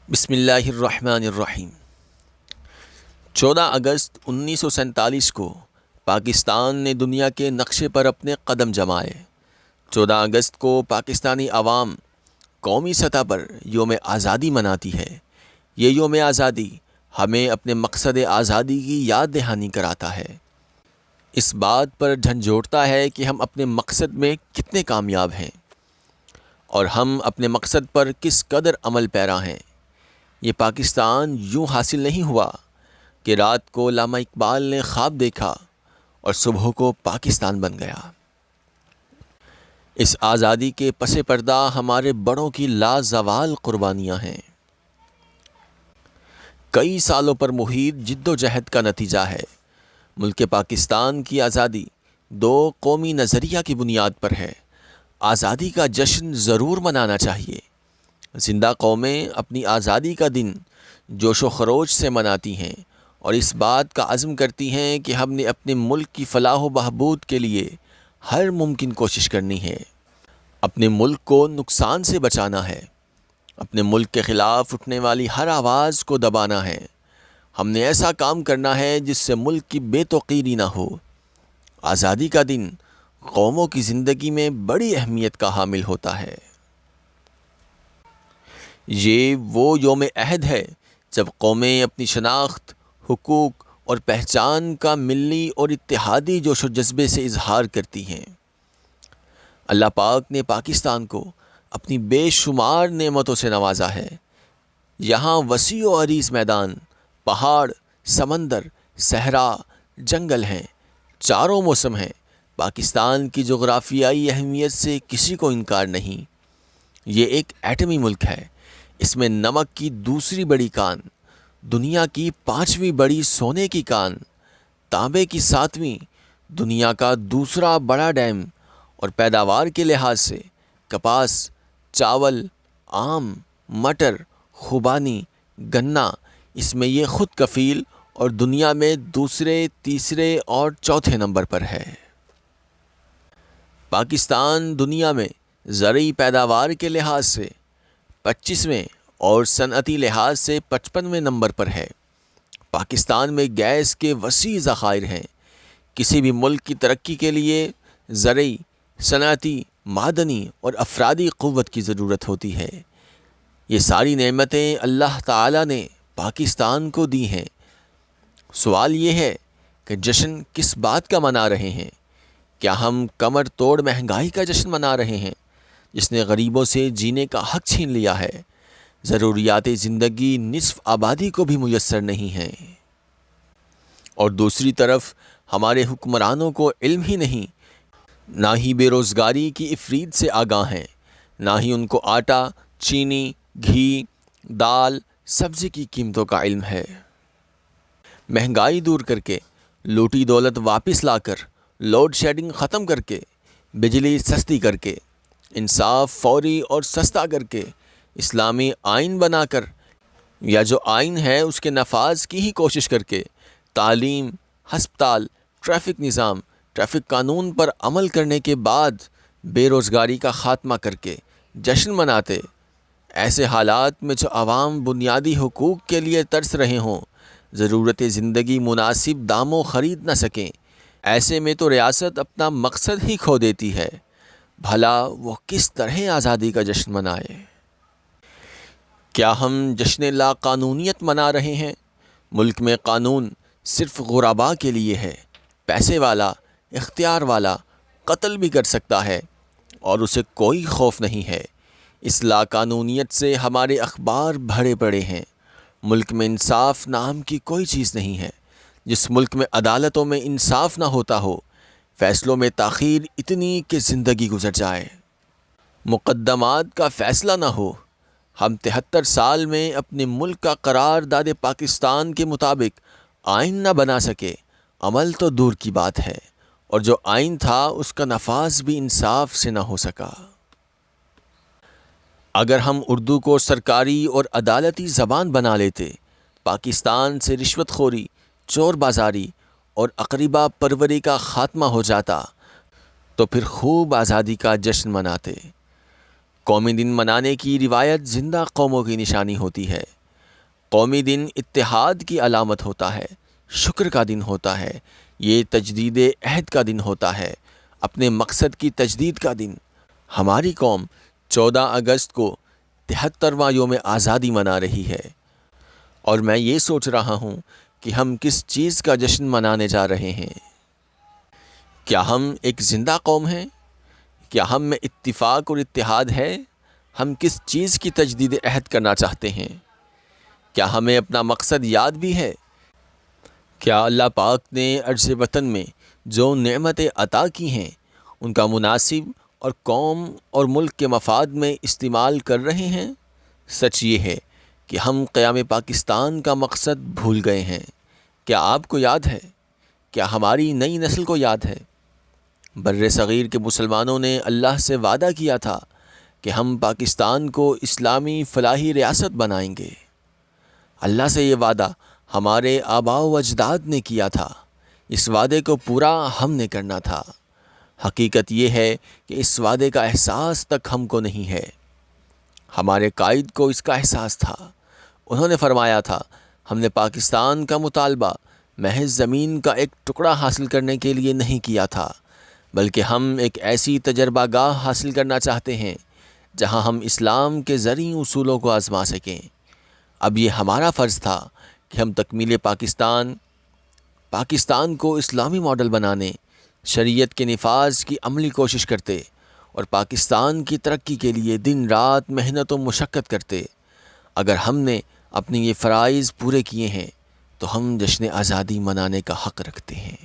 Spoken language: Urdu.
بسم اللہ الرحمن الرحیم۔ 14 اگست 1947 کو پاکستان نے دنیا کے نقشے پر اپنے قدم جمائے۔ 14 اگست کو پاکستانی عوام قومی سطح پر یوم آزادی مناتی ہے۔ یہ یوم آزادی ہمیں اپنے مقصد آزادی کی یاد دہانی کراتا ہے، اس بات پر جھنجھوڑتا ہے کہ ہم اپنے مقصد میں کتنے کامیاب ہیں اور ہم اپنے مقصد پر کس قدر عمل پیرا ہیں۔ یہ پاکستان یوں حاصل نہیں ہوا کہ رات کو علامہ اقبال نے خواب دیکھا اور صبح کو پاکستان بن گیا۔ اس آزادی کے پس پردہ ہمارے بڑوں کی لازوال قربانیاں ہیں، کئی سالوں پر محیط جد و جہد کا نتیجہ ہے۔ ملک پاکستان کی آزادی دو قومی نظریہ کی بنیاد پر ہے۔ آزادی کا جشن ضرور منانا چاہیے۔ زندہ قومیں اپنی آزادی کا دن جوش و خروش سے مناتی ہیں اور اس بات کا عزم کرتی ہیں کہ ہم نے اپنے ملک کی فلاح و بہبود کے لیے ہر ممکن کوشش کرنی ہے، اپنے ملک کو نقصان سے بچانا ہے، اپنے ملک کے خلاف اٹھنے والی ہر آواز کو دبانا ہے۔ ہم نے ایسا کام کرنا ہے جس سے ملک کی بے توقیری نہ ہو۔ آزادی کا دن قوموں کی زندگی میں بڑی اہمیت کا حامل ہوتا ہے۔ یہ وہ یوم عہد ہے جب قومیں اپنی شناخت، حقوق اور پہچان کا ملی اور اتحادی جوش و جذبے سے اظہار کرتی ہیں۔ اللہ پاک نے پاکستان کو اپنی بے شمار نعمتوں سے نوازا ہے۔ یہاں وسیع و عریض میدان، پہاڑ، سمندر، صحرا، جنگل ہیں، چاروں موسم ہیں۔ پاکستان کی جغرافیائی اہمیت سے کسی کو انکار نہیں۔ یہ ایک ایٹمی ملک ہے۔ اس میں نمک کی دوسری بڑی کان، دنیا کی 5ویں بڑی سونے کی کان، تانبے کی 7ویں، دنیا کا دوسرا بڑا ڈیم، اور پیداوار کے لحاظ سے کپاس، چاول، آم، مٹر، خوبانی، گنا، اس میں یہ خود کفیل اور دنیا میں دوسرے، تیسرے اور چوتھے نمبر پر ہے۔ پاکستان دنیا میں زرعی پیداوار کے لحاظ سے 25ویں اور صنعتی لحاظ سے 55ویں نمبر پر ہے۔ پاکستان میں گیس کے وسیع ذخائر ہیں۔ کسی بھی ملک کی ترقی کے لیے زرعی، صنعتی، معدنی اور افرادی قوت کی ضرورت ہوتی ہے۔ یہ ساری نعمتیں اللہ تعالیٰ نے پاکستان کو دی ہیں۔ سوال یہ ہے کہ جشن کس بات کا منا رہے ہیں؟ کیا ہم کمر توڑ مہنگائی کا جشن منا رہے ہیں جس نے غریبوں سے جینے کا حق چھین لیا ہے؟ ضروریات زندگی نصف آبادی کو بھی میسر نہیں ہیں، اور دوسری طرف ہمارے حکمرانوں کو علم ہی نہیں، نہ ہی بے روزگاری کی افرید سے آگاہ ہیں، نہ ہی ان کو آٹا، چینی، گھی، دال، سبزی کی قیمتوں کا علم ہے۔ مہنگائی دور کر کے، لوٹی دولت واپس لا کر، لوڈ شیڈنگ ختم کر کے، بجلی سستی کر کے، انصاف فوری اور سستا کر کے، اسلامی آئین بنا کر یا جو آئین ہے اس کے نفاذ کی ہی کوشش کر کے، تعلیم، ہسپتال، ٹریفک نظام، ٹریفک قانون پر عمل کرنے کے بعد بے روزگاری کا خاتمہ کر کے جشن مناتے، ایسے حالات میں جو عوام بنیادی حقوق کے لیے ترس رہے ہوں، ضرورت زندگی مناسب داموں خرید نہ سکیں، ایسے میں تو ریاست اپنا مقصد ہی کھو دیتی ہے۔ بھلا وہ کس طرح آزادی کا جشن منائے؟ کیا ہم جشن لا قانونیت منا رہے ہیں؟ ملک میں قانون صرف غرباء کے لیے ہے۔ پیسے والا، اختیار والا قتل بھی کر سکتا ہے اور اسے کوئی خوف نہیں ہے۔ اس لا قانونیت سے ہمارے اخبار بھرے پڑے ہیں۔ ملک میں انصاف نام کی کوئی چیز نہیں ہے۔ جس ملک میں عدالتوں میں انصاف نہ ہوتا ہو، فیصلوں میں تاخیر اتنی کہ زندگی گزر جائے، مقدمات کا فیصلہ نہ ہو، ہم 73 سال میں اپنے ملک کا قرار داد پاکستان کے مطابق آئین نہ بنا سکے، عمل تو دور کی بات ہے، اور جو آئین تھا اس کا نفاذ بھی انصاف سے نہ ہو سکا۔ اگر ہم اردو کو سرکاری اور عدالتی زبان بنا لیتے، پاکستان سے رشوت خوری، چور بازاری اور اقربا پروری کا خاتمہ ہو جاتا، تو پھر خوب آزادی کا جشن مناتے۔ قومی دن منانے کی روایت زندہ قوموں کی نشانی ہوتی ہے۔ قومی دن اتحاد کی علامت ہوتا ہے، شکر کا دن ہوتا ہے، یہ تجدید عہد کا دن ہوتا ہے، اپنے مقصد کی تجدید کا دن۔ ہماری قوم 14 اگست کو 73واں یوم آزادی منا رہی ہے، اور میں یہ سوچ رہا ہوں کہ ہم کس چیز کا جشن منانے جا رہے ہیں۔ کیا ہم ایک زندہ قوم ہیں؟ کیا ہم میں اتفاق اور اتحاد ہے؟ ہم کس چیز کی تجدید عہد کرنا چاہتے ہیں؟ کیا ہمیں اپنا مقصد یاد بھی ہے؟ کیا اللہ پاک نے عرض وطن میں جو نعمتیں عطا کی ہیں ان کا مناسب اور قوم اور ملک کے مفاد میں استعمال کر رہے ہیں؟ سچ یہ ہے کہ ہم قیام پاکستان کا مقصد بھول گئے ہیں۔ کیا آپ کو یاد ہے؟ کیا ہماری نئی نسل کو یاد ہے؟ بر صغیر کے مسلمانوں نے اللہ سے وعدہ کیا تھا کہ ہم پاکستان کو اسلامی فلاحی ریاست بنائیں گے۔ اللہ سے یہ وعدہ ہمارے آباء و اجداد نے کیا تھا، اس وعدے کو پورا ہم نے کرنا تھا۔ حقیقت یہ ہے کہ اس وعدے کا احساس تک ہم کو نہیں ہے۔ ہمارے قائد کو اس کا احساس تھا۔ انہوں نے فرمایا تھا، ہم نے پاکستان کا مطالبہ محض زمین کا ایک ٹکڑا حاصل کرنے کے لیے نہیں کیا تھا، بلکہ ہم ایک ایسی تجربہ گاہ حاصل کرنا چاہتے ہیں جہاں ہم اسلام کے زرعی اصولوں کو آزما سکیں۔ اب یہ ہمارا فرض تھا کہ ہم تکمیل پاکستان کو اسلامی ماڈل بنانے، شریعت کے نفاذ کی عملی کوشش کرتے اور پاکستان کی ترقی کے لیے دن رات محنت و مشقت کرتے۔ اگر ہم نے اپنے یہ فرائض پورے کیے ہیں تو ہم جشن آزادی منانے کا حق رکھتے ہیں۔